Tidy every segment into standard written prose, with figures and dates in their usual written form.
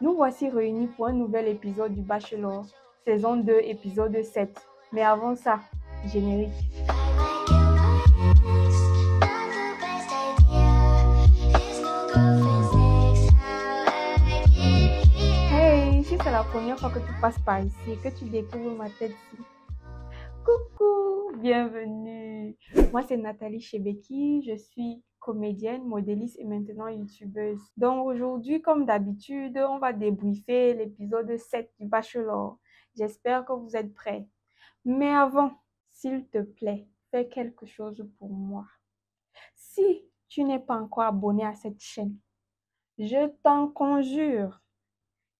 Nous voici réunis pour un nouvel épisode du Bachelor, saison 2, épisode 7. Mais avant ça, générique. Hey, si c'est la première fois que tu passes par ici et que tu découvres ma tête-ci, coucou, bienvenue. Moi, c'est Nathalie Chebeki, je suis comédienne, modéliste et maintenant youtubeuse. Donc aujourd'hui, comme d'habitude, on va débriefer l'épisode 7 du Bachelor. J'espère que vous êtes prêts. Mais avant, s'il te plaît, fais quelque chose pour moi. Si tu n'es pas encore abonné à cette chaîne, je t'en conjure,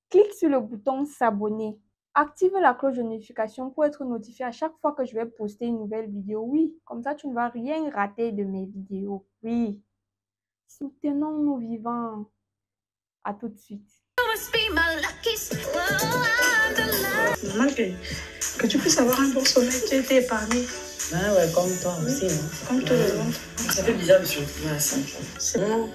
clique sur le bouton s'abonner. Active la cloche de notification pour être notifié à chaque fois que je vais poster une nouvelle vidéo. Oui, comme ça, tu ne vas rien rater de mes vidéos. Oui, soutenons nos vivants. À tout de suite. Maman, que tu puisses avoir un bon sommeil, tu étais épargné. Ah ouais, comme toi aussi. Oui. Hein. Comme tout le monde. Ça fait bizarre de se retrouver ensemble. C'est bon.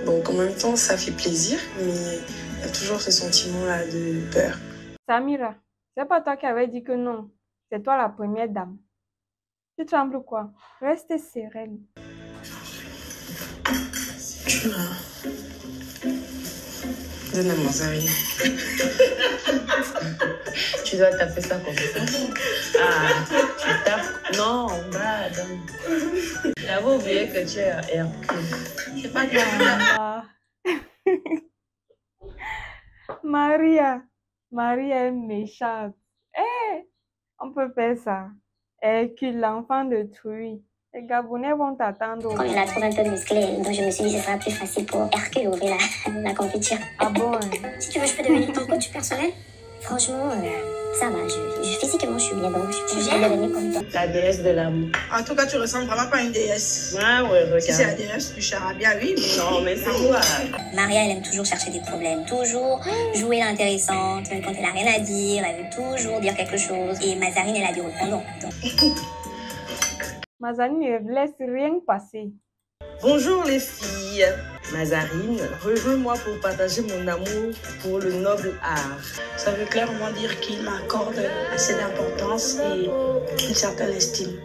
Donc en même temps, ça fait plaisir, mais il y a toujours ce sentiment-là de peur. Samira, c'est pas toi qui avais dit que non. C'est toi la première dame. Tu trembles quoi? Reste sereine. Tu m'as... Donne-moi ça. Tu dois taper ça comme ça. Ah, tu tapes. Non, madame. J'avais oublié que tu es à Hercule. C'est pas grave. Ah. Maria est méchante. Eh, on peut faire ça. Hercule, l'enfant de Truie. Les Gabonais vont t'attendre. Comme je la trouve un peu musclée, donc je me suis dit que ce sera plus facile pour Hercule ouvrir la confiture. Ah bon? Si tu veux, je peux devenir ton coach personnel. Franchement, ça va. Physiquement, je suis bien, donc je vais devenir comme toi. La déesse de l'amour. En tout cas, tu ressembles vraiment pas à une déesse. Ah ouais, regarde. Si c'est la déesse du charabia, oui, mais... Non, mais c'est quoi? Maria, elle aime toujours chercher des problèmes, toujours jouer l'intéressante. Même quand elle a rien à dire, elle veut toujours dire quelque chose. Et Mazarine, elle a du répondant. Mazarine ne laisse rien passer. Bonjour les filles. Mazarine, rejoins-moi pour partager mon amour pour le noble art. Ça veut clairement dire qu'il m'accorde assez d'importance et une certaine estime.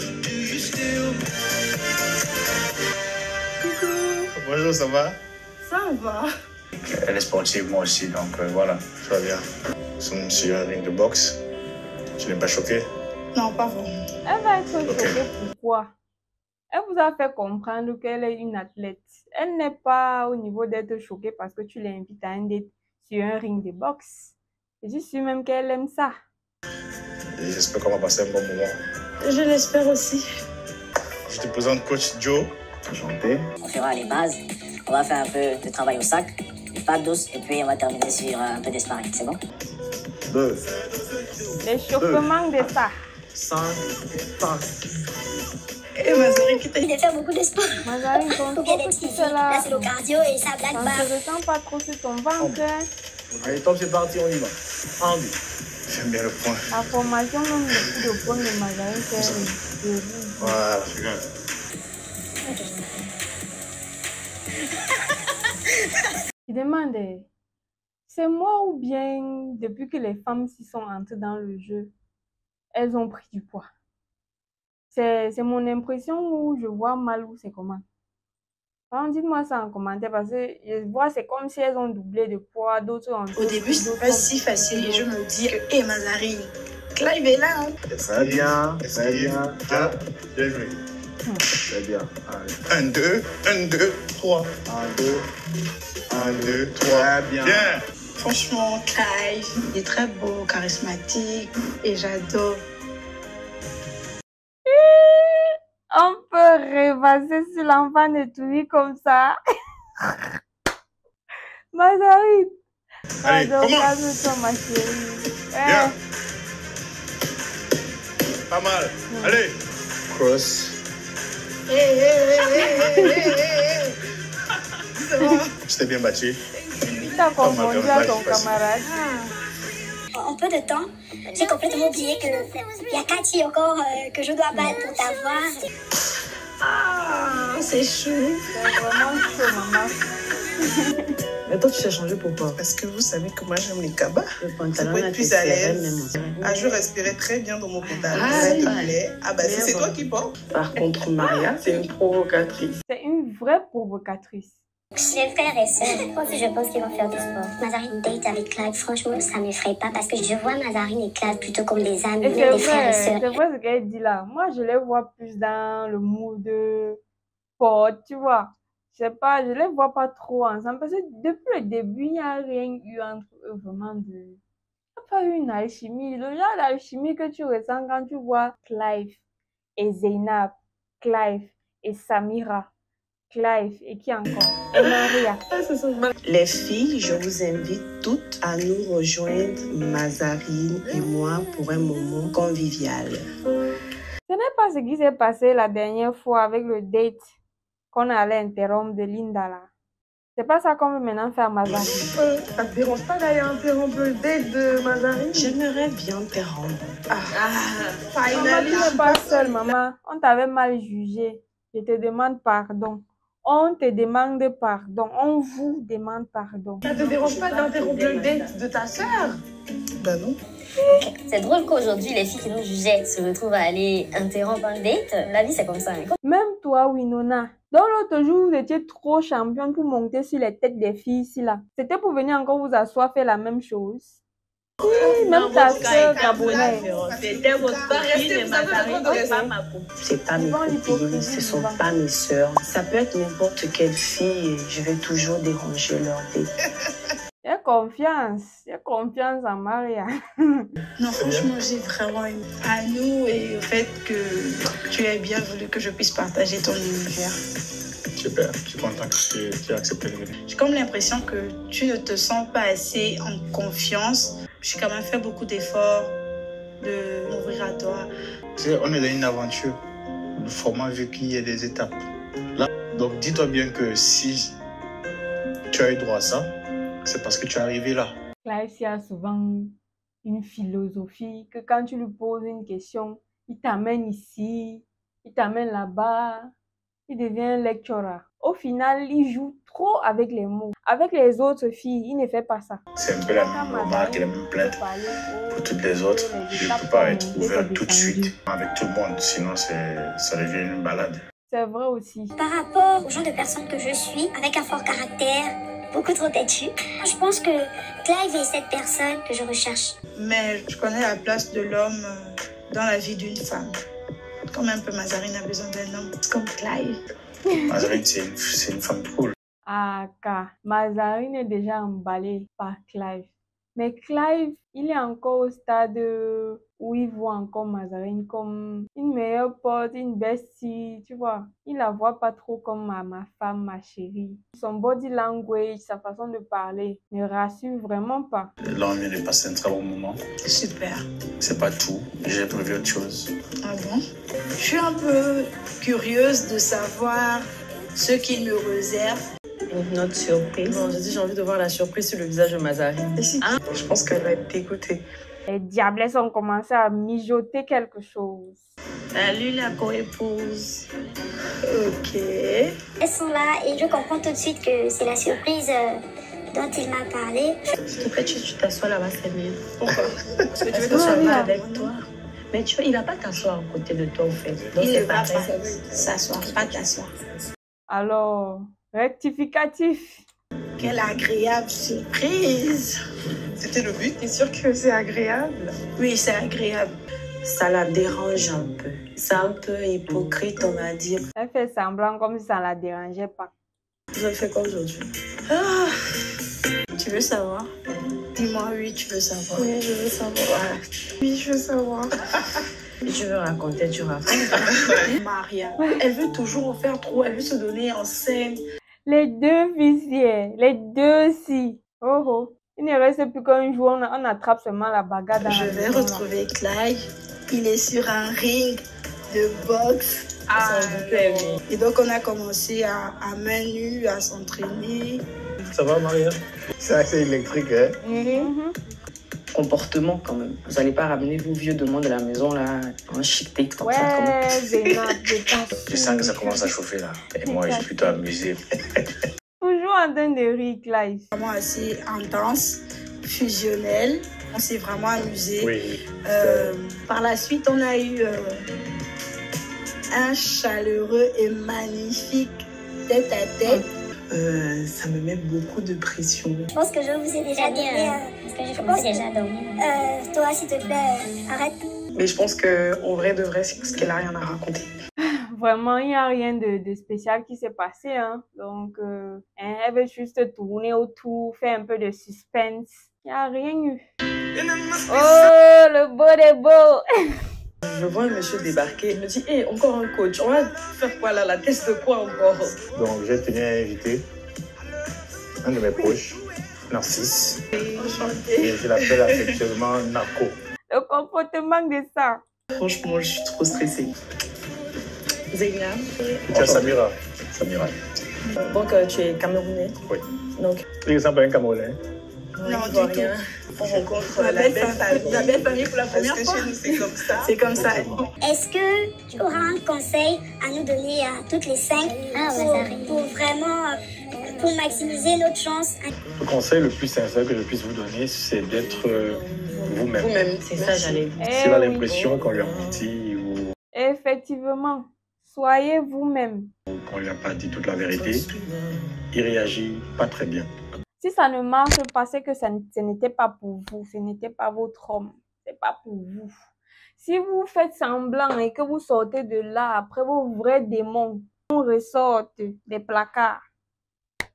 Bonjour, ça va? Ça va. Elle est sportive, moi aussi, donc voilà, tout va bien. Nous sommes sur un ring de boxe. Tu n'es pas choqué? Non, pas vraiment. Elle va être choquée. Pourquoi? Elle vous a fait comprendre qu'elle est une athlète. Elle n'est pas au niveau d'être choquée parce que tu l'invites à un date sur un ring de boxe. Je suis sûre même qu'elle aime ça. Et j'espère qu'on va passer un bon moment. Je l'espère aussi. Je te présente coach Joe. Enchanté. On fera les bases. On va faire un peu de travail au sac, pas d'os, et puis on va terminer sur un peu d'esparing. C'est bon? 2. L'échauffement de ça. 5, passe. Et Mazarine qui t'a Il dit... de faire beaucoup de sport. Mazarine, ton Ou bien corps des que tu petits fais là, là, c'est le cardio et ça blague ça pas. ne se ressent pas trop sur ton ventre. Hein. Allez, top, c'est parti, on y va. Andy. J'aime bien le point. La formation même le coup de poing de Mazarine, c'est... Voilà, regarde. Je demande, c'est moi ou bien depuis que les femmes s'y sont entrées dans le jeu, elles ont pris du poids? C'est mon impression ou je vois mal ou c'est comment? Alors, dites-moi ça en commentaire parce que je vois c'est comme si elles ont doublé de poids, d'autres ont... Au début, c'était pas si facile et je me dis que, hé Mazarine, Clive est là. Hein. Très bien, très bien. Ah, bien joué. Très bien. 1, 2, 1, 2, 3. 1, 2, 1, 2, 3. Bien. Franchement, Clive, il est très beau, charismatique et j'adore. On peut rêvasser sur l'enfant de Truie comme ça. Mazarine. Allez, donc, commence. calme-toi, ma chérie. Bien. Pas mal. Allez. Cross. C'est bon. Je t'ai bien battu. Il t'a confondu à ton camarade. En peu de temps, j'ai complètement oublié qu'il y a Cathy encore que je dois battre pour t'avoir. Ah, c'est chou. C'est vraiment chaud, maman. Mais toi, tu t'es changé pourquoi? Parce que vous savez que moi j'aime les cabas. Le Ça pantalon peut là, être plus t'es à serré, l'aise. même. Ah, je respirais très bien dans mon pantalon. Ah, Ça te oui. plaît? Ah bah si Bien c'est bon. toi qui portes. Par contre, Maria, c'est une provocatrice. C'est une vraie provocatrice. J'ai frères et sœurs. Moi aussi, je pense qu'ils vont faire du sport. Mazarine date avec Clive, franchement, ça m'effraie pas parce que je vois Mazarine et Clive plutôt comme des amis, Et c'est des frères et vrai, sœurs. c'est vrai ce qu'elle dit là. Moi, je les vois plus dans le mood pote, tu vois. Je sais pas, je les vois pas trop ensemble parce que depuis le début, il n'y a rien eu entre eux vraiment de... Il n'y a pas eu une alchimie. Le genre d'alchimie que tu ressens quand tu vois Clive et Zainab, Clive et Samira, Clive et qui encore? Et Maria. Les filles, je vous invite toutes à nous rejoindre, Mazarine et moi, pour un moment convivial. Ce n'est pas ce qui s'est passé la dernière fois avec le date qu'on allait interrompre de Linda là. C'est pas ça qu'on veut maintenant faire Mazarine. Ça te dérange pas d'aller interrompre le date de Mazarine? J'aimerais bien t'interrompre. Maman, tu n'es pas seule, maman. On t'avait mal jugé. Je te demande pardon. On te demande pardon. On vous demande pardon. Ça te dérange pas d'interrompre le date de ta sœur? Bah non. C'est drôle qu'aujourd'hui, les filles qui nous jugeaient se retrouvent à aller interrompre un date. La vie, c'est comme ça. Hein. Même toi, Winona. Dans l'autre jour, vous étiez trop championne pour monter sur les têtes des filles ici là. C'était pour venir encore vous asseoir faire la même chose. Oui, même ta soeur gabonaise. C'était votre copine et Mazarine, c'est pas ma copine. C'est pas mes copines, ce sont pas mes sœurs. Ça peut être n'importe quelle fille et je vais toujours déranger leur date. J'ai confiance en Maria. Non, franchement, j'ai vraiment aimé à nous et au fait que tu aies bien voulu que je puisse partager ton univers. Super, je suis content que tu aies accepté de venir. J'ai comme l'impression que tu ne te sens pas assez en confiance. J'ai quand même fait beaucoup d'efforts de m'ouvrir à toi. Tu sais, on est dans une aventure. Le format veut qu'il y ait des étapes. Là, donc dis-toi bien que si tu as eu droit à ça, c'est parce que tu es arrivé là. Clive a souvent une philosophie que quand tu lui poses une question, il t'amène ici, il t'amène là-bas, il devient lecturer. Au final, il joue trop avec les mots. Avec les autres filles, il ne fait pas ça. C'est un peu la même remarque et la même plainte pour toutes les autres. Je ne peux pas être ouvert tout de suite avec tout le monde, sinon ça devient une balade. C'est vrai aussi. Par rapport au genre de personne que je suis, avec un fort caractère, beaucoup trop têtu, je pense que Clive est cette personne que je recherche. Mais je connais la place de l'homme dans la vie d'une femme. Comme un peu Mazarine a besoin d'un homme comme Clive. Mazarine, c'est une femme cool. Ah, car Mazarine est déjà emballée par Clive. Mais Clive, il est encore au stade où il voit encore Mazarine comme une meilleure pote, une bestie, tu vois. Il la voit pas trop comme ma femme, ma chérie. Son body language, sa façon de parler ne rassure vraiment pas. Là, on vient de passer un très bon moment. Super. C'est pas tout, j'ai prévu autre chose. Ah bon? Je suis un peu curieuse de savoir ce qu'il me réserve. Notre surprise. Non, j'ai envie de voir la surprise sur le visage de Mazarine. Je pense qu'elle va être dégoûtée. Les diablesses ont commencé à mijoter quelque chose. Salut la co-épouse. Ok. Elles sont là et je comprends tout de suite que c'est la surprise dont il m'a parlé. S'il te plaît, tu t'assois là-bas, c'est mieux. Pourquoi? Parce que tu veux que ça va avec toi. Mais tu vois, il va pas t'asseoir à côté de toi, en fait. Donc, Il c'est ne va pareil. pas s'asseoir, pas t'asseoir. Alors, rectificatif. Quelle agréable surprise. C'était le but. T'es sûr que c'est agréable? Oui, c'est agréable. Ça la dérange un peu. C'est un peu hypocrite, on va dire. Elle fait semblant comme si ça ne la dérangeait pas. Vous avez fait quoi aujourd'hui? Tu veux savoir? Dis-moi oui, tu veux savoir. Oui, je veux savoir. Oui, je veux savoir. Si tu veux raconter, tu racontes. Maria, elle veut toujours faire trop, elle veut se donner en scène. Les deux fessiers, les deux si. Oh oh. Il ne reste plus qu'un jour, on attrape seulement la bagarre dans Je la vais maison, là. retrouver Clive. Il est sur un ring de boxe. Et donc on a commencé à main nue, à s'entraîner. Ça va, Maria? C'est assez électrique, hein? Mhm. Comportement quand même. Vous allez pas ramener vos vieux demandes de la maison là, en chic date comme ça. Quand même. Ouais, Zainab, je pense. Je sens que ça commence à chauffer là. Et moi, j'ai plutôt amusé. Toujours pas en train de rire, Clive. Vraiment assez intense, fusionnel. On s'est vraiment amusé. Oui. Par la suite, on a eu un chaleureux et magnifique tête-à-tête. Ça me met beaucoup de pression. Je pense que je vous ai déjà donné. Parce que j'ai commencé déjà à dormir. Toi, s'il te plaît, arrête. Mais je pense qu'en vrai de vrai, c'est parce qu'elle a rien à raconter. Vraiment, il n'y a rien de spécial qui s'est passé. Hein. Donc, elle veut juste tourner autour, faire un peu de suspense. Il n'y a rien eu. Oh, le beau des beaux. Je vois un monsieur débarquer, il me dit, hey, encore un coach, on va faire quoi là, la test de quoi encore? Donc, j'ai tenu à inviter un de mes proches, Narcisse. Enchantée. Et je l'appelle affectueusement Nako. Le comportement de ça. Franchement, je suis trop stressée. Zegna. Tu es Samira. Samira. Donc, tu es camerounais? Oui. Donc, Tu ressembles pas à un Camerounais? Non, du tout. On rencontre La belle famille pour la première fois. Chez nous, c'est comme ça. C'est comme ça. Est-ce que tu auras un conseil à nous donner à toutes les 5 pour vraiment pour maximiser notre chance? Le conseil le plus sincère que je puisse vous donner, c'est d'être vous-même. Vous-même, c'est ça, j'allais dire. S'il a l'impression qu'on lui a menti ou Effectivement, soyez vous-même. qu'on lui a pas dit toute la vérité, il réagit pas très bien. Si ça ne marche pas, c'est que ce n'était pas pour vous, ce n'était pas votre homme, c'est pas pour vous. Si vous faites semblant et que vous sortez de là, après vos vrais démons ressortent des placards,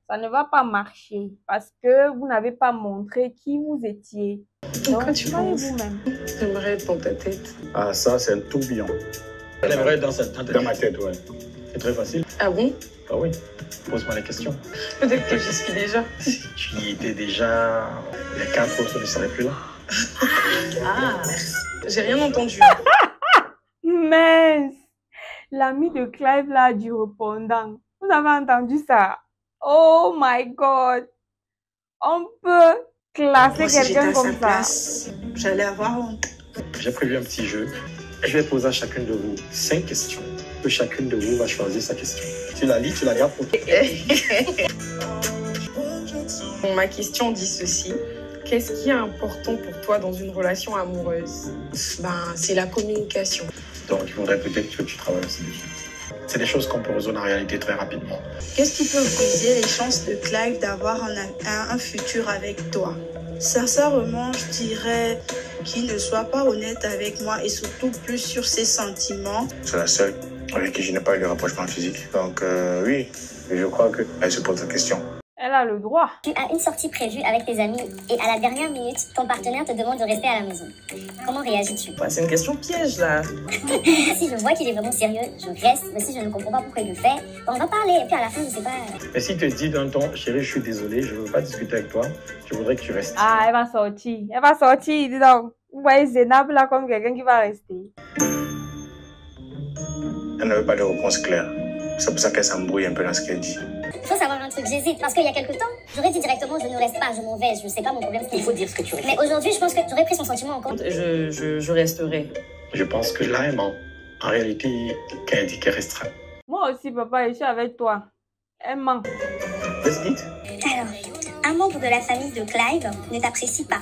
ça ne va pas marcher parce que vous n'avez pas montré qui vous étiez. Donc, tu soyez penses? vous-même. J'aimerais être dans ta tête. Ah, ça, c'est un tourbillon. J'aimerais dans ma tête, ouais. C'est très facile. Ah bon? Ah oui, pose-moi les questions. Peut-être que j'y suis déjà. Si tu y étais déjà, les 4 autres ne seraient plus là. Ah, j'ai rien entendu. Mince! L'ami de Clive là du répondant. Vous avez entendu ça? Oh my God! On peut classer Moi, si j'étais quelqu'un à comme sa ça. place, j'allais avoir honte. J'ai prévu un petit jeu. Je vais poser à chacune de vous 5 questions. Que chacune de vous va choisir sa question. Tu la lis, tu la gardes pour toi. Bon, ma question dit ceci. Qu'est-ce qui est important pour toi dans une relation amoureuse? C'est la communication. Donc, il faudrait peut-être que tu travailles aussi dessus. C'est des choses qu'on peut résoudre en réalité très rapidement. Qu'est-ce qui peut briser les chances de Clive d'avoir un futur avec toi? Sincèrement, je dirais qu'il ne soit pas honnête avec moi et surtout plus sur ses sentiments. C'est la seule avec qui je n'ai pas eu de rapprochement physique. Donc, oui, je crois qu'elle se pose la question. Elle a le droit. Tu as une sortie prévue avec tes amis et à la dernière minute, ton partenaire te demande de rester à la maison. Comment réagis-tu? c'est une question piège là. Si je vois qu'il est vraiment sérieux, je reste. Mais si je ne comprends pas pourquoi il le fait, on va parler. Et puis à la fin, je sais pas. Mais s'il te dit d'un ton, chérie, je suis désolé, je ne veux pas discuter avec toi, je voudrais que tu restes. Ah, elle va sortir. Elle va sortir, dis donc. Vous voyez Zénab là comme quelqu'un qui va rester. Elle ne veut pas de réponse claire. C'est pour ça qu'elle s'embrouille un peu dans ce qu'elle dit. Il faut savoir un truc, j'hésite. Parce qu'il y a quelques temps, j'aurais dit directement, je ne reste pas, je m'en vais. Je sais pas mon problème. Il faut dire ce que tu ressens. Mais aujourd'hui, je pense que j'aurais pris son sentiment en compte. Je resterai. Je pense que là, elle ment. En réalité, qu'elle dit qu'elle restera. Moi aussi, papa, je suis avec toi. Elle ment. Vas-y, dites. Alors, un membre de la famille de Clive ne t'apprécie pas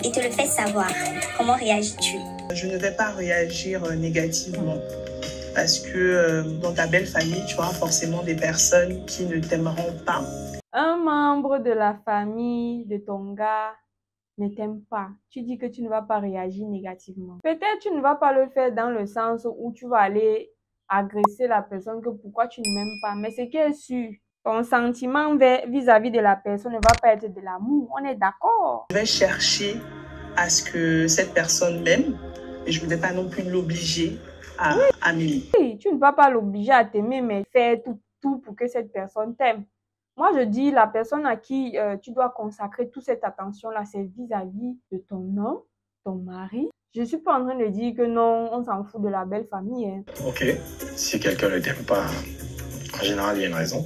et te le fait savoir. Comment réagis-tu? Je ne vais pas réagir négativement parce que dans ta belle famille, tu auras forcément des personnes qui ne t'aimeront pas. Un membre de la famille de ton gars ne t'aime pas. Tu dis que tu ne vas pas réagir négativement. Peut-être tu ne vas pas le faire dans le sens où tu vas aller agresser la personne que pourquoi tu ne m'aimes pas. Mais ce qui est sûr, ton sentiment vis-à-vis de la personne ne va pas être de l'amour. On est d'accord. Je vais chercher à ce que cette personne m'aime et je ne vais pas non plus l'obliger à m'aimer. Oui, tu ne vas pas l'obliger à t'aimer, mais faire tout pour que cette personne t'aime. Moi, je dis, la personne à qui tu dois consacrer toute cette attention-là, c'est vis-à-vis de ton homme, ton mari. Je ne suis pas en train de dire que non, on s'en fout de la belle famille. Hein. Ok, si quelqu'un ne t'aime pas, en général, il y a une raison.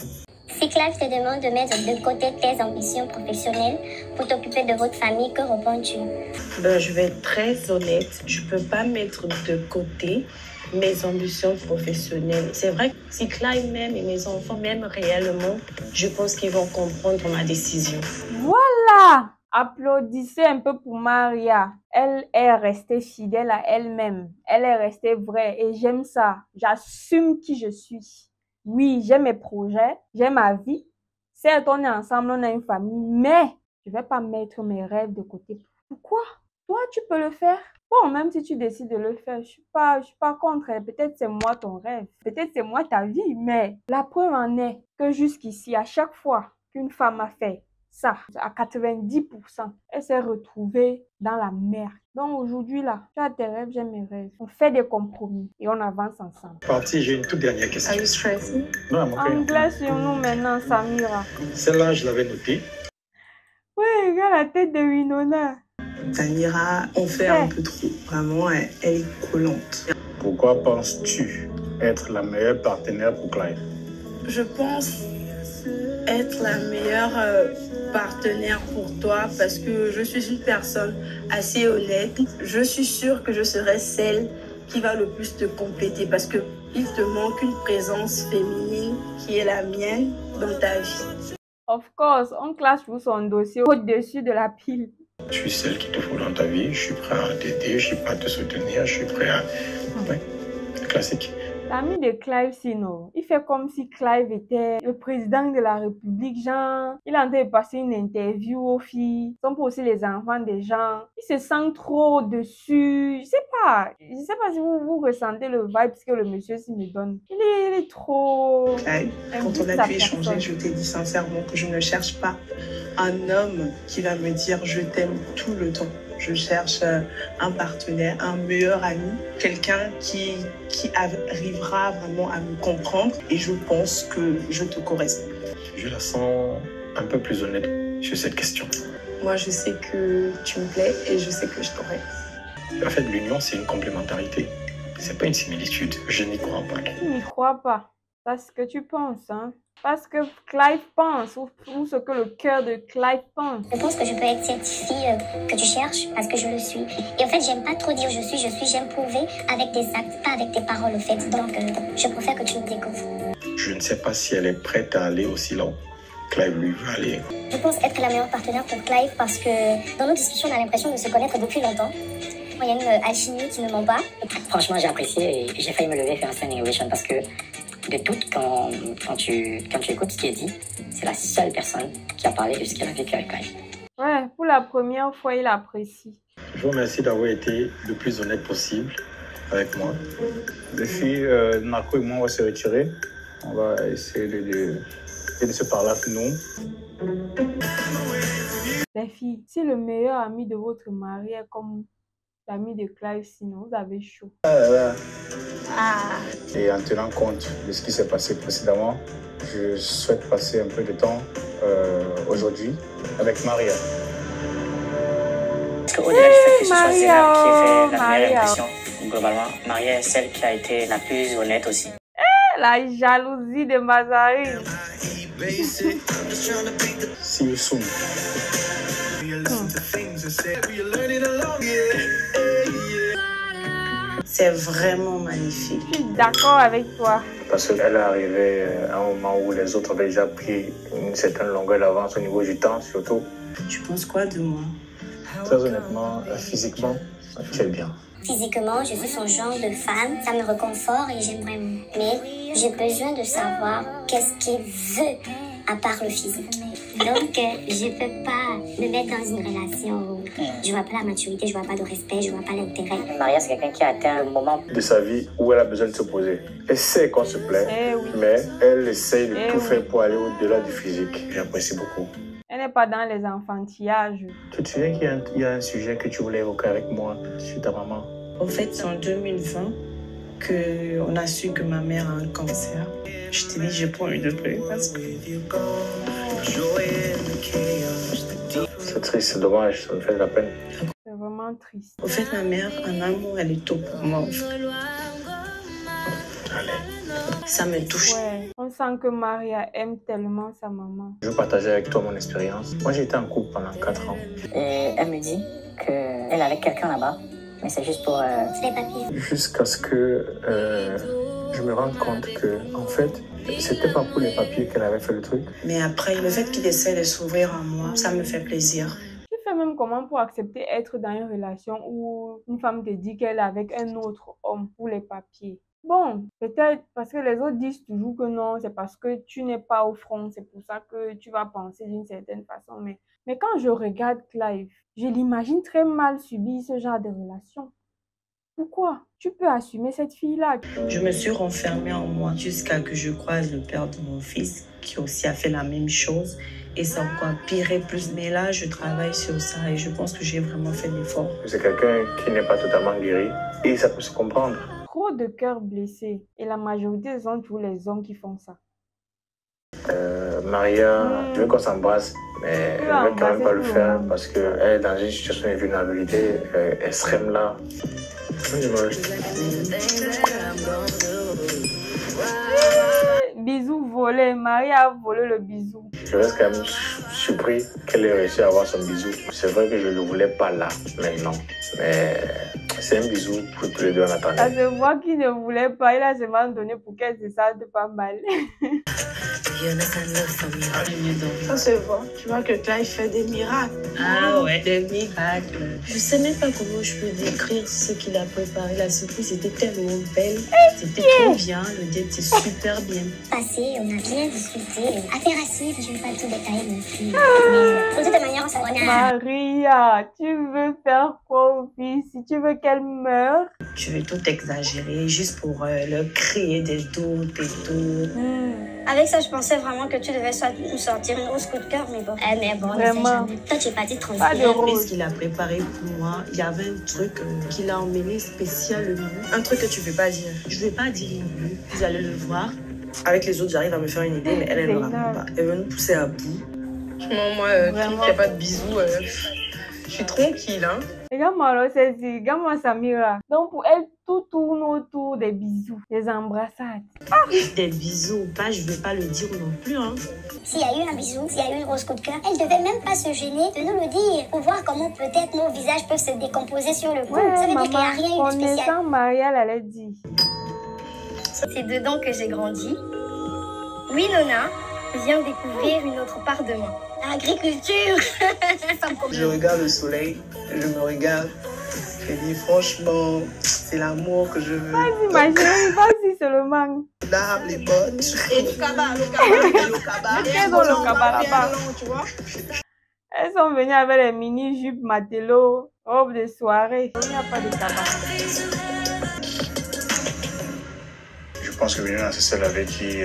Si Clive te demande de mettre de côté tes ambitions professionnelles pour t'occuper de votre famille, que réponds-tu? Je vais être très honnête. Je ne peux pas mettre de côté mes ambitions professionnelles. C'est vrai que si Clive m'aime et mes enfants m'aiment réellement, je pense qu'ils vont comprendre ma décision. Voilà! Applaudissez un peu pour Maria. Elle est restée fidèle à elle-même. Elle est restée vraie et j'aime ça. J'assume qui je suis. Oui, j'ai mes projets, j'ai ma vie. Certes, on est ensemble, on a une famille, mais je vais pas mettre mes rêves de côté. Pourquoi? Toi, tu peux le faire. Bon, même si tu décides de le faire, je suis pas contre. Peut-être c'est moi ton rêve. Peut-être c'est moi ta vie, mais la preuve en est que jusqu'ici, à chaque fois qu'une femme a fait ça, à 90%, elle s'est retrouvée dans la merde. Donc aujourd'hui, là, tu as tes rêves, j'ai mes rêves. On fait des compromis et on avance ensemble. Parti, j'ai une toute dernière question. Are you stressing? Non, mon frère. Anglais sur nous maintenant, Samira. Celle-là, je l'avais notée. Ouais, regarde la tête de Winona. Samira, on fait un peu trop. Vraiment, elle est collante. Pourquoi penses-tu être la meilleure partenaire pour Clive? Je pense être la meilleure partenaire pour toi parce que je suis une personne assez honnête. Je suis sûre que je serai celle qui va le plus te compléter parce que il te manque une présence féminine qui est la mienne dans ta vie. Of course, on classe sur son dossier au-dessus de la pile. Je suis celle qu'il te faut dans ta vie. Je suis prêt à t'aider, je suis prêt à te soutenir, je suis prêt à... Ouais, classique. L'ami de Clive Sino, il fait comme si Clive était le président de la République, genre, il est en train de passer une interview aux filles, sont pour aussi les enfants des gens. Il se sent trop dessus, je sais pas si vous ressentez le vibe que le monsieur s'y me donne. Il est trop... Clive, quand on a pu échanger, je t'ai dit sincèrement que je ne cherche pas un homme qui va me dire je t'aime tout le temps. Je cherche un partenaire, un meilleur ami, quelqu'un qui arrivera vraiment à me comprendre et je pense que je te corresponds. Je la sens un peu plus honnête sur cette question. Moi, je sais que tu me plais et je sais que je t'aurai. En fait, l'union, c'est une complémentarité. C'est pas une similitude. Je n'y crois pas trop. Tu n'y crois pas. C'est ce que tu penses, hein. Pas ce que Clive pense ou ce que le cœur de Clive pense. Je pense que je peux être cette fille que tu cherches parce que je le suis. Et en fait, j'aime pas trop dire je suis, j'aime prouver avec des actes, pas avec des paroles au fait. Donc, je préfère que tu me découvres. Je ne sais pas si elle est prête à aller aussi là où Clive lui veut aller. Je pense être la meilleure partenaire pour Clive parce que dans nos discussions, on a l'impression de se connaître depuis longtemps. Il y a une alchimie qui ne ment pas. Franchement, j'ai apprécié et j'ai failli me lever et faire un standing ovation parce que de tout, quand tu écoutes ce qui est dit, c'est la seule personne qui a parlé de ce qu'elle a vécu avec Clive. Ouais, pour la première fois, il apprécie. Je vous remercie d'avoir été le plus honnête possible avec moi. Les filles, Narco et moi, on va se retirer. On va essayer de se parler avec nous. Les filles, si le meilleur ami de votre mari est comme l'ami de Clive, sinon vous avez chaud. Et en tenant compte de ce qui s'est passé précédemment, je souhaite passer un peu de temps aujourd'hui avec Maria. Parce qu'au-delà du fait que ce soit Zéna qui ait fait la meilleure impression, globalement, Maria est celle qui a été la plus honnête aussi. La jalousie de Mazarine. See you soon. C'est vraiment magnifique. Je suis d'accord avec toi. Parce qu'elle est arrivée à un moment où les autres avaient déjà pris une certaine longueur d'avance au niveau du temps, surtout. Tu penses quoi de moi? Très honnêtement, physiquement, tu es bien. Physiquement, je suis son genre de femme, ça me réconforte et j'aime vraiment. Mais j'ai besoin de savoir qu'est-ce qu'il veut à part le physique. Donc, je peux pas me mettre dans une relation où je vois pas la maturité, je vois pas de respect, je vois pas l'intérêt. Maria, c'est quelqu'un qui a atteint le moment De sa vie où elle a besoin de se poser. Elle sait qu'on se plaît, mais elle essaye de tout faire pour aller au-delà du physique. J'apprécie beaucoup. Elle n'est pas dans les enfantillages. Tu te souviens qu'il y a un sujet que tu voulais évoquer avec moi sur ta maman? En fait, c'est en 2020 qu'on a su que ma mère a un cancer. Je t'ai dit, j'ai pas envie de pleurer parce que... C'est triste, c'est dommage, ça me fait de la peine. C'est vraiment triste. En fait, ma mère, en amour, elle est tout pour moi. En fait. Ça me touche. Ouais, on sent que Maria aime tellement sa maman. Je veux partager avec toi mon expérience. Moi, j'ai été en couple pendant 4 ans. Et elle me dit qu'elle est avec quelqu'un là-bas mais c'est juste pour... C'est les papiers. Jusqu'à ce que je me rende compte que, en fait, c'était pas pour les papiers qu'elle avait fait le truc. Mais après, le fait qu'il essaie de s'ouvrir à moi, ça me fait plaisir. Tu fais même comment pour accepter être dans une relation où une femme te dit qu'elle est avec un autre homme pour les papiers? Bon, peut-être parce que les autres disent toujours que non, c'est parce que tu n'es pas au front, c'est pour ça que tu vas penser d'une certaine façon. Mais quand je regarde Clive, je l'imagine très mal subir ce genre de relation. Pourquoi? Tu peux assumer cette fille-là. Je me suis renfermée en moi jusqu'à que je croise le père de mon fils qui aussi a fait la même chose et ça a encore empiré plus. Mais là, je travaille sur ça et je pense que j'ai vraiment fait l'effort. C'est quelqu'un qui n'est pas totalement guéri et ça peut se comprendre. Trop de cœurs blessés et la majorité sont toujours les hommes qui font ça. Maria, je veux qu'on s'embrasse, mais je ne veux quand même pas le faire parce qu'elle est dans une situation de vulnérabilité extrême là. Bisou volé, Maria a volé le bisou. Je reste quand même surpris qu'elle ait réussi à avoir son bisou. C'est vrai que je ne le voulais pas là, maintenant. Mais c'est un bisou pour tous les deux en attendant. Ça se voit qu'il ne voulait pas, il a seulement donné pour qu'elle se sente pas mal. Ça se voit. Tu vois que Clive fait des miracles. Ah ouais, des miracles. Je sais même pas comment je peux décrire ce qu'il a préparé. La surprise était tellement belle. C'était trop bien. Le date s'est super bien Passé, on a bien discuté. Affaire à suivre, je ne vais pas tout détailler non plus. Mais de toute manière, on a... Maria, tu veux faire quoi au fils? Si tu veux qu'elle meure? Tu veux tout exagérer juste pour leur créer des doutes et tout. Avec ça, je pensais vraiment que tu devais soit nous sortir une rose coup de cœur, mais bon. Mais bon, Vraiment. Toi, tu es parti Pas de tranquille. rose. Ce qu'il a préparé pour moi, il y avait un truc qu'il a emmené spécialement. Un truc que tu ne veux pas dire. Je ne vais pas dire non plus. Vous allez le voir. Avec les autres, j'arrive à me faire une idée, mais elle ne me raconte pas. Elle veut nous pousser à bout. Franchement, moi, tant qu'il n'y a pas de bisous, je suis tranquille. Hein. Regarde-moi là, Cécile, regarde-moi Samira. Donc pour elle, tout tourne autour des bisous, des embrassades. Des bisous ou pas, je ne vais pas le dire non plus. Hein. S'il y a eu un bisou, s'il y a eu une rose coup de cœur, elle devait même pas se gêner de nous le dire. Pour voir comment peut-être nos visages peuvent se décomposer sur le coup. Ouais, Ça veut maman, dire qu'il n'y a rien eu de spécial. connaissant Maria, elle allait dire. C'est dedans que j'ai grandi. Oui, Nona, viens découvrir une autre part de moi. Agriculture. Je regarde le soleil, je me regarde. Je dis franchement, c'est l'amour que je veux. Vas-y, ma chérie, vas-y seulement. L'arbre, les bottes. Et le cabas, le cabas, le cabas. Qu'est-ce dans le cabas là-bas? Tu vois? Elles sont venues avec les mini-jupes matelot, robes de soirée. Il n'y a pas de cabas. Je pense que Winona, c'est celle avec qui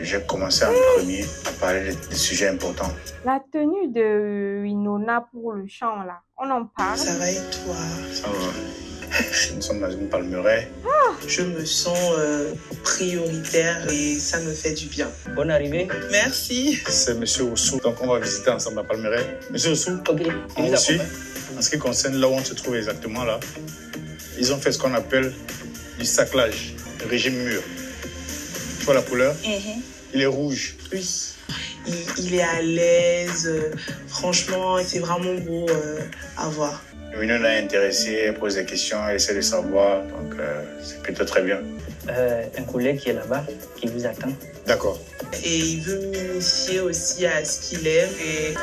j'ai commencé en premier à parler des sujets importants. La tenue de Winona pour le chant là, on en parle. Ça va et toi? Ça va. Nous sommes dans une palmeraie. Je me sens prioritaire et ça me fait du bien. Bonne arrivée. Merci. C'est Monsieur Oussou, donc on va visiter ensemble la palmeraie. Monsieur Oussou, Ok. on vous suit. En ce qui concerne là où on se trouve exactement là, ils ont fait ce qu'on appelle du saclage, régime mur. Tu vois la couleur? Il est rouge. Oui. Il est à l'aise. Franchement, c'est vraiment beau à voir. Winona est intéressée, elle pose des questions, elle essaie de savoir, donc c'est plutôt très bien. Un collègue qui est là-bas, qui vous attend. D'accord. Et il veut m'initier aussi à ce qu'il aime. Et...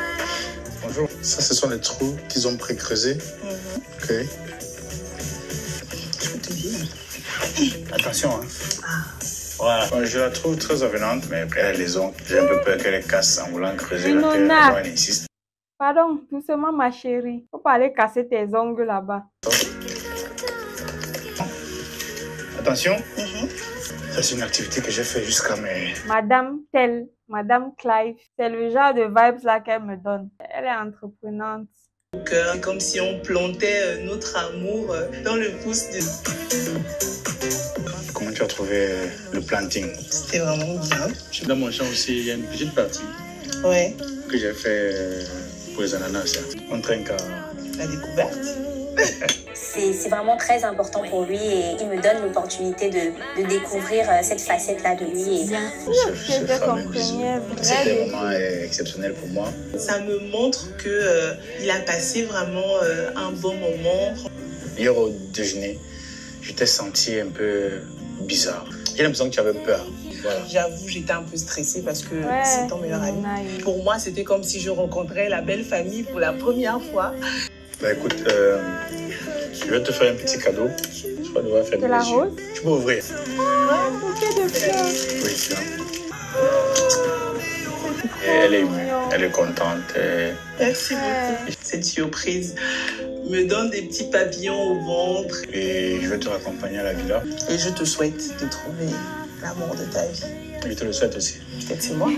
Bonjour. Ça, ce sont les trous qu'ils ont pré-creusés. Ok. Je peux te dire. Attention, hein. Voilà. Bon, je la trouve très avenante, mais après, elle a les ongles. J'ai un peu peur qu'elle les casse en voulant creuser la terre. Winona. Elle insiste. Pardon, doucement ma chérie. Faut pas aller casser tes ongles là-bas. Attention. Ça, c'est une activité que j'ai fait jusqu'à mes... Madame Tell, Madame Clive, c'est le genre de vibes là qu'elle me donne. Elle est entreprenante. Cœur, comme si on plantait notre amour dans le pouce de... Comment tu as trouvé le planting? C'était vraiment bien. Dans mon champ aussi, il y a une petite partie Ouais. que j'ai fait pour les ananas. On trinque à... La découverte. C'est vraiment très important pour lui et il me donne l'opportunité de découvrir cette facette-là de lui. Et... Bien sûr, c'était son premier C'était vrai vraiment exceptionnel pour moi. Ça me montre que il a passé vraiment un bon moment. Hier au déjeuner, je t'ai senti un peu bizarre. J'ai l'impression que tu avais peur. Voilà. J'avoue, j'étais un peu stressée parce que c'est ton meilleur ami. Pour moi, c'était comme si je rencontrais la belle famille pour la première fois. Bah écoute, je vais te faire un petit cadeau. Je crois devoir faire de la rose. Tu peux ouvrir. Un bouquet de fleurs. Oui, tiens. Et elle est émue, elle est contente. Merci beaucoup. Cette surprise me donne des petits papillons au ventre. Et je vais te raccompagner à la villa. Et je te souhaite de trouver l'amour de ta vie. Je te le souhaite aussi. Peut-être c'est moi.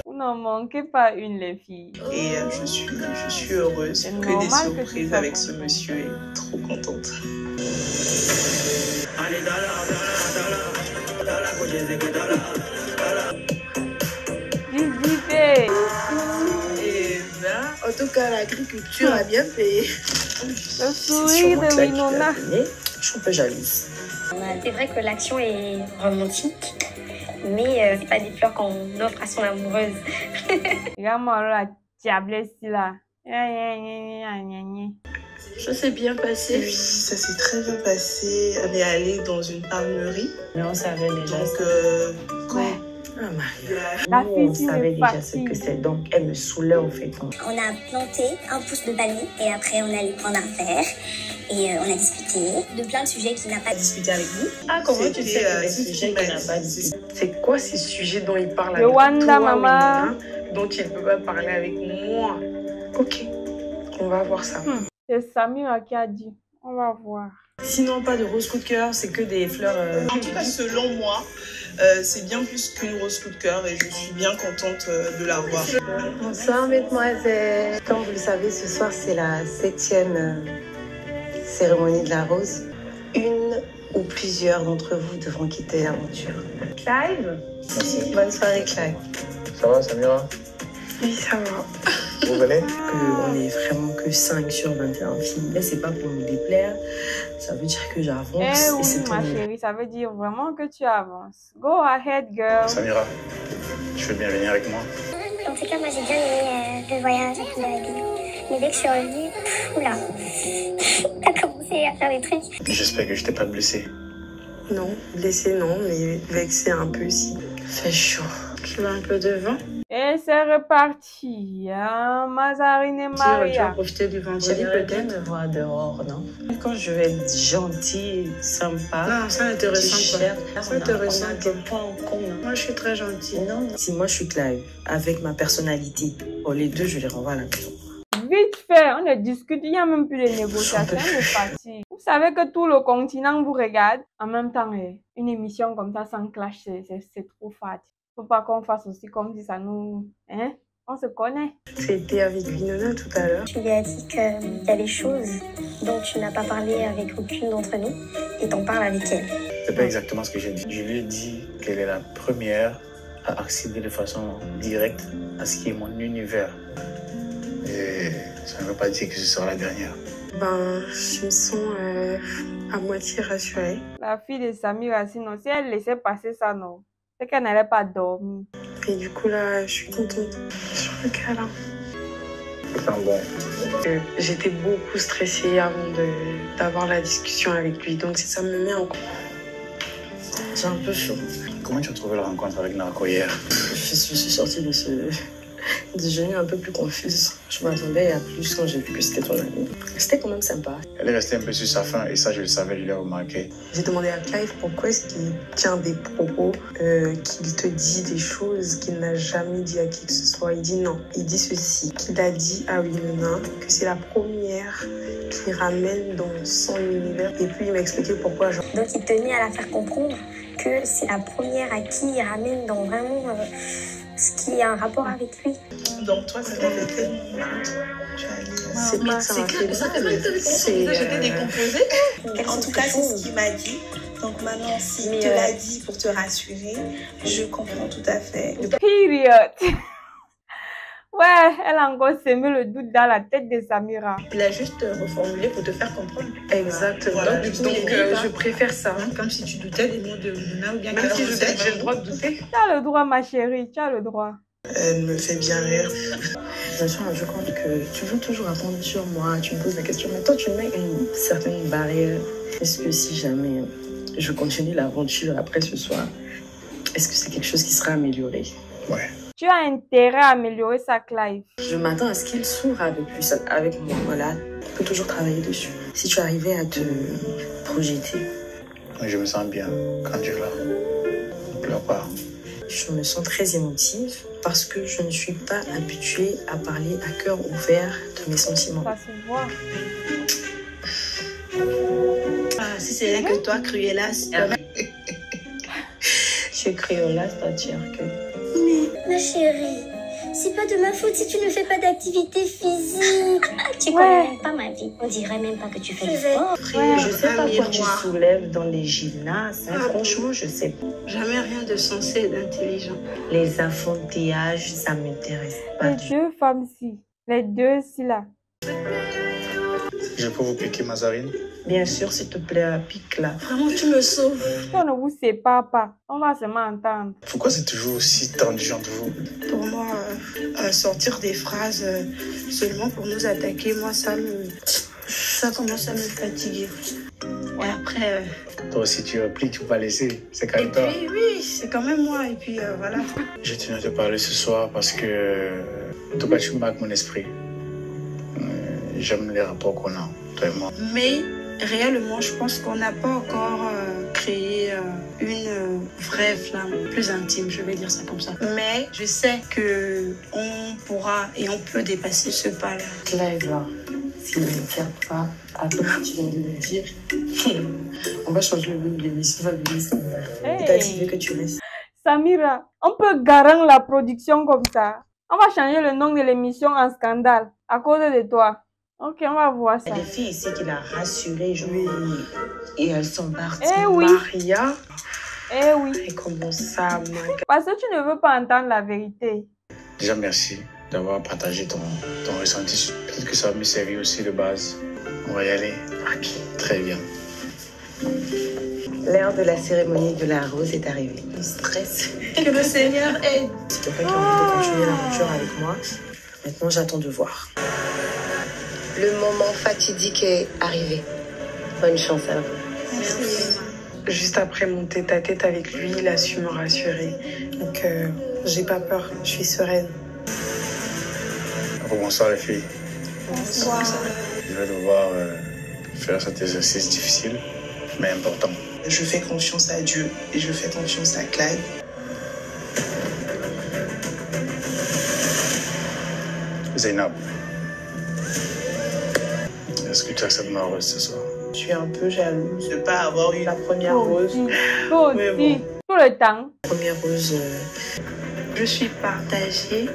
Vous n'en manquez pas une, les filles. Et je suis heureuse que des surprises avec ce monsieur et trop contente. Visitez. Et ben, en tout cas, l'agriculture a bien payé. Le sourire de Winona. Je suis un peu jalouse. C'est vrai que l'action est romantique, mais c'est pas des fleurs qu'on offre à son amoureuse. Regarde-moi la diablesse là. Ça s'est bien passé. Oui, ça s'est très bien passé. On est allé dans une palmerie. Mais on savait déjà. Donc, Ah, Maria. La Nous, on fille, savait est déjà ce que c'est. Donc, elle me saoulait en fait. On a planté un pouce de palmier et après on allait prendre un verre et on a discuté de plein de sujets qu'il n'a pas discuté avec vous. Ah, comment tu C'était, sais que les tout ce sujets qui qu'il m'a n'a dit. pas dit? C'est quoi ces sujets dont il parle Le avec Wanda, toi, maman. Winona, dont il ne peut pas parler avec moi? Ok, on va voir ça. C'est Samira qui a dit. On va voir. Sinon, pas de rose coup de cœur, c'est que des fleurs... En tout cas, selon moi, c'est bien plus qu'une rose coup de cœur et je suis bien contente de la voir. Bonsoir, mesdemoiselles. Comme vous le savez, ce soir, c'est la 7e cérémonie de la rose. Une ou plusieurs d'entre vous devront quitter l'aventure. Clive? Merci. Bonne soirée, Clive. Ça va, Samira? Oui, ça va. Vous venez? On est vraiment que 5 sur 21 filles. Mais c'est pas pour nous déplaire. Ça veut dire que j'avance. Eh et oui, c'est ma tout. chérie, ça veut dire vraiment que tu avances. Go ahead, girl. Samira, tu veux bien venir avec moi? En tout cas, moi j'ai bien aimé le voyage avec David. Mais dès que je suis revenue, oula, t'as commencé à faire des trucs. J'espère que je t'ai pas blessé. Non, blessé, non, mais vexé un peu, si. Fait chaud. Tu veux un peu de vin? Et c'est reparti. Hein? Mazarine et Tu vas Maria. profiter du vendredi, J'aimerais bien peut-être? me voir dehors, non? Quand je vais être gentille, sympa. Non, ça ne te ressemble pas. Ça te On ressemble a pas. des points en commun. Moi, je suis très gentille. Non, si moi je suis Clive, avec ma personnalité, les deux, je les renvoie à la maison. Vite fait, on ne discute, il n'y a même plus de négociations, on est parti. Vous savez que tout le continent vous regarde. En même temps, une émission comme ça sans clash, c'est trop fat. Faut pas qu'on fasse aussi comme si ça nous... Hein? On se connaît. C'était avec Winona tout à l'heure. Tu lui as dit qu'il y a des choses dont tu n'as pas parlé avec aucune d'entre nous et t'en parles avec elle. C'est pas exactement ce que j'ai dit. Je lui ai dit qu'elle est la première à accéder de façon directe à ce qui est mon univers. Et ça ne veut pas dire que ce sera la dernière. Ben, je me sens à moitié rassurée. La fille de Samira, sinon, si elle laissait passer ça, non. C'est qu'elle n'allait pas dormir. Et du coup, là, je suis contente. Sur le câlin. C'est un bon. J'étais beaucoup stressée avant d'avoir la discussion avec lui. Donc, ça me met en... J'ai un peu chaud. Comment tu as trouvé la rencontre avec Narco hier? Je suis sortie de ce déjeuner un peu plus confuse. Je m'attendais à plus quand j'ai vu que c'était ton ami. C'était quand même sympa. Elle est restée un peu sur sa faim et ça, je le savais, je l'ai remarqué. J'ai demandé à Clive pourquoi est-ce qu'il tient des propos, qu'il te dit des choses qu'il n'a jamais dit à qui que ce soit. Il dit non. Il dit ceci, qu'il a dit à Winona que c'est la première qu'il ramène dans son univers. Et puis il m'a expliqué pourquoi. Donc il tenait à la faire comprendre que c'est la première à qui il ramène dans vraiment ce qui a un rapport avec lui. Donc toi, ça t'a fait tellement honte. C'est pas ça. Ça fait mal de j'étais décomposée. En tout cas, c'est ce qu'il m'a dit. Donc maintenant, s'il te l'a dit pour te rassurer, je comprends tout à fait. Period. Ouais, elle a encore semé le doute dans la tête de Samira. Il a juste reformulé pour te faire comprendre. Exactement. Voilà, Donc, je préfère ça. Comme si tu doutais des mots de Winona ou bien même si je doute, j'ai le droit de douter. Tu as le droit, ma chérie, tu as le droit. Elle me fait bien rire. Je me suis rendu compte que tu veux toujours apprendre sur moi, tu me poses des questions, mais toi tu mets une certaine barrière. Est-ce que si jamais je continue l'aventure après ce soir, est-ce que c'est quelque chose qui sera amélioré? Ouais. Tu as intérêt à améliorer ça, Clive. Je m'attends à ce qu'il s'ouvre avec moi. Voilà, on peut toujours travailler dessus. Si tu arrivais à te projeter. Je me sens bien quand tu es là. Ne pleure pas. Je me sens très émotive parce que je ne suis pas habituée à parler à cœur ouvert de mes sentiments. Ça se voit. Ah, si c'est rien que toi, Cruella's. Je suis créolasse, toi, tu es Mais ma chérie, c'est pas de ma faute si tu ne fais pas d'activité physique. Tu connais même pas ma vie. On dirait même pas que tu fais du sport. Je sais pas quoi tu soulèves dans les gymnases. Franchement, je sais pas. Jamais rien de sensé et d'intelligent. Les affondages, ça m'intéresse pas. Les deux femmes-ci. Les deux ci là. Je peux vous piquer, Mazarine? Bien sûr, s'il te plaît, pique là. Vraiment, tu me sauves. Si on ne vous sépare pas, on va seulement entendre. Pourquoi c'est toujours aussi tendu entre vous? Pour moi, sortir des phrases seulement pour nous attaquer, moi, ça commence à me fatiguer. Et après... Toi aussi, tu répliques, tu peux pas laisser. C'est quand Et même toi. puis, oui, c'est quand même moi. Et puis, voilà. Je tenais à te parler ce soir parce que, en tout cas, tu marques mon esprit. J'aime les rapports qu'on a, toi et moi. Mais réellement, je pense qu'on n'a pas encore créé une vraie flamme plus intime, je vais dire ça comme ça. Mais je sais qu'on pourra et on peut dépasser ce pas-là. Clive, là, s'il ne me tient pas à tout ce que tu viens de me dire, on va changer le nom de l'émission. Et t'as dit que tu restes. Samira, on peut garer la production comme ça. On va changer le nom de l'émission en scandale à cause de toi. Ok, on va voir ça. Il y a des filles ici qui l'ont rassurée, et elles sont parties. Eh oui. Maria. Eh oui. Et comment ça, Parce que tu ne veux pas entendre la vérité. Déjà, merci d'avoir partagé ton ressenti. Peut-être que ça va me servir aussi de base. On va y aller. Ok, très bien. L'heure de la cérémonie de la rose est arrivée. Le stress. Que le Seigneur aide. C'est quelqu'un qui a envie de continuer l'aventure avec moi. Maintenant, j'attends de voir. Le moment fatidique est arrivé. Bonne chance à vous. Merci. Juste après mon tête-à-tête avec lui, il a su me rassurer. Donc, j'ai pas peur, je suis sereine. Bonsoir les filles. Bonsoir. Je vais devoir faire cet exercice difficile, mais important. Je fais confiance à Dieu et je fais confiance à Clive. Zainab, est-ce que tu acceptes ma rose ce soir? Je suis un peu jalouse de ne pas avoir eu la première rose. Mais bon. Tout le temps. Première rose. Je suis partagée.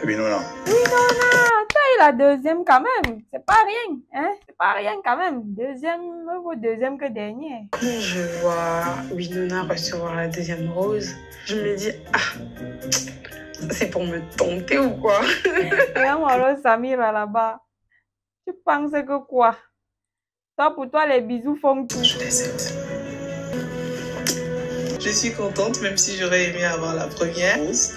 Winona. Winona, tu as eu la deuxième quand même. C'est pas rien, hein? C'est pas rien quand même. Deuxième, vaut deuxième que dernière. Quand je vois Winona recevoir la deuxième rose, je me dis, c'est pour me tenter ou quoi? Regarde alors Samira là-bas. Tu penses que quoi? Toi, pour toi, les bisous font tout. Je l'accepte. Je suis contente, même si j'aurais aimé avoir la première rose.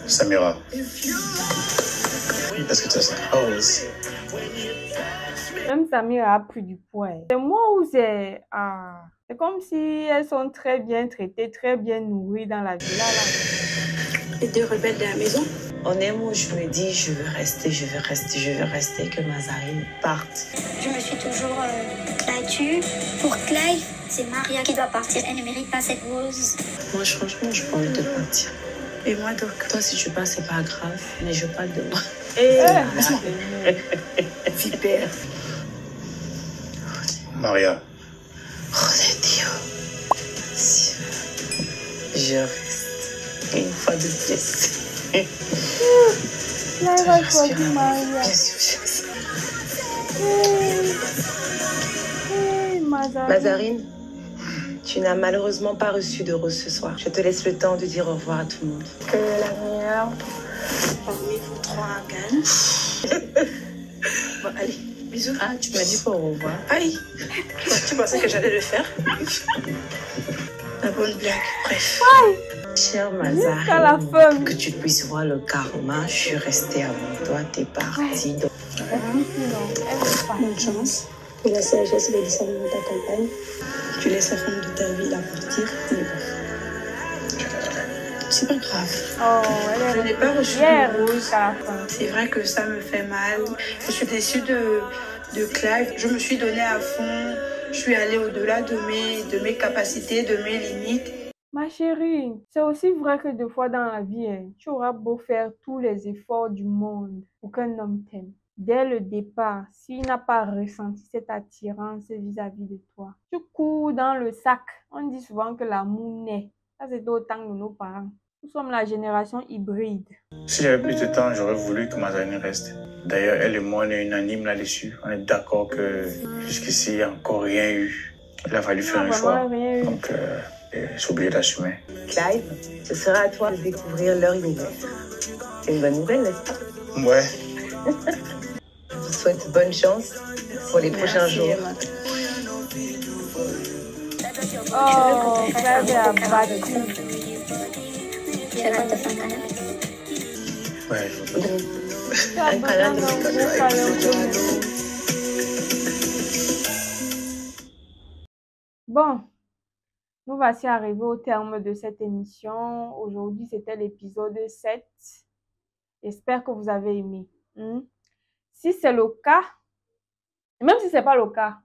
Samira, est-ce que tu as cette rose? Même Samira a pris du poids. C'est moi ou c'est... c'est comme si elles sont très bien traitées, très bien nourries dans la villa là. Les deux rebelles de la maison. Honnêtement, je me dis, je veux rester, que Mazarine parte. Je me suis toujours battue. Pour Clive, c'est Maria qui doit partir. Elle ne mérite pas cette rose. Moi, franchement, je pas envie de partir. Et moi donc? Toi, si tu pars, c'est pas grave, mais je parle de moi. Laisse-moi. Vipère. Maria. Dieu. Je reste une fois de plus. Là, il va choisir Maria. Mazarine, tu n'as malheureusement pas reçu de rose ce soir. Je te laisse le temps de dire au revoir à tout le monde. Que la meilleure parmi vous trois gagne. Bon, allez, Bisous. Ah, tu m'as dit pas au revoir. Aïe. Tu pensais que j'allais le faire? La bonne blague. Bref. Cher Jusqu'à la Mazarine, fin. que tu puisses voir le karma, je suis restée avec toi, t'es partie. Donc... Bonne chance. Que la sagesse et le discernement t'accompagnent. Tu laisses la femme de ta vie la partir. Mais bon. C'est pas grave. Je n'ai pas reçu de rose. C'est vrai que ça me fait mal. Je suis déçue de Clive. Je me suis donnée à fond. Je suis allée au-delà de mes capacités, de mes limites. Ma chérie, c'est aussi vrai que des fois dans la vie, tu auras beau faire tous les efforts du monde pour qu'un homme t'aime. Dès le départ, s'il n'a pas ressenti cette attirance vis-à-vis de toi, tu cours dans le sac. On dit souvent que l'amour naît. Ça, c'est au temps de nos parents. Nous sommes la génération hybride. Si j'avais plus de temps, j'aurais voulu que Mazarine reste. D'ailleurs, elle et moi, on est unanimes là-dessus. On est d'accord que jusqu'ici, il n'y a encore rien eu. Il a fallu faire un choix. Donc, j'ai oublié d'assumer. Clive, ce sera à toi de découvrir leur univers. C'est une bonne nouvelle, n'est-ce pas? Ouais. Je vous souhaite bonne chance pour les prochains jours. Oh, Clive a battu. Tu veux qu'on te fasse un câlin? Ouais, je veux bien. Un câlin de Bon, nous voici arrivés au terme de cette émission. Aujourd'hui, c'était l'épisode 7. J'espère que vous avez aimé. Si c'est le cas, et même si ce n'est pas le cas,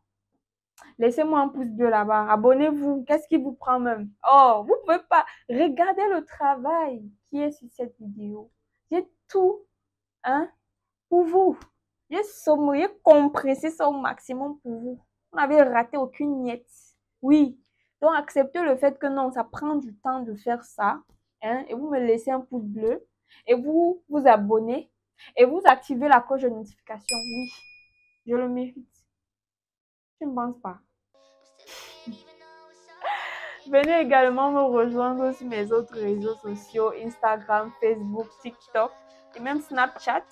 laissez-moi un pouce bleu là-bas. Abonnez-vous. Qu'est-ce qui vous prend même? Oh, vous ne pouvez pas. Regardez le travail qui est sur cette vidéo. J'ai tout pour vous. J'ai compressé ça au maximum pour vous. Vous n'avez raté aucune miette. Oui. Donc, acceptez le fait que non, ça prend du temps de faire ça. Et vous me laissez un pouce bleu. Et vous vous abonnez. Et vous activez la cloche de notification. Oui, je le mérite. Je ne pense pas. Venez également me rejoindre sur mes autres réseaux sociaux, Instagram, Facebook, TikTok et même Snapchat,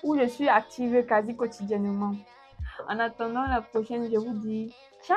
où je suis active quasi quotidiennement. En attendant la prochaine, je vous dis ciao!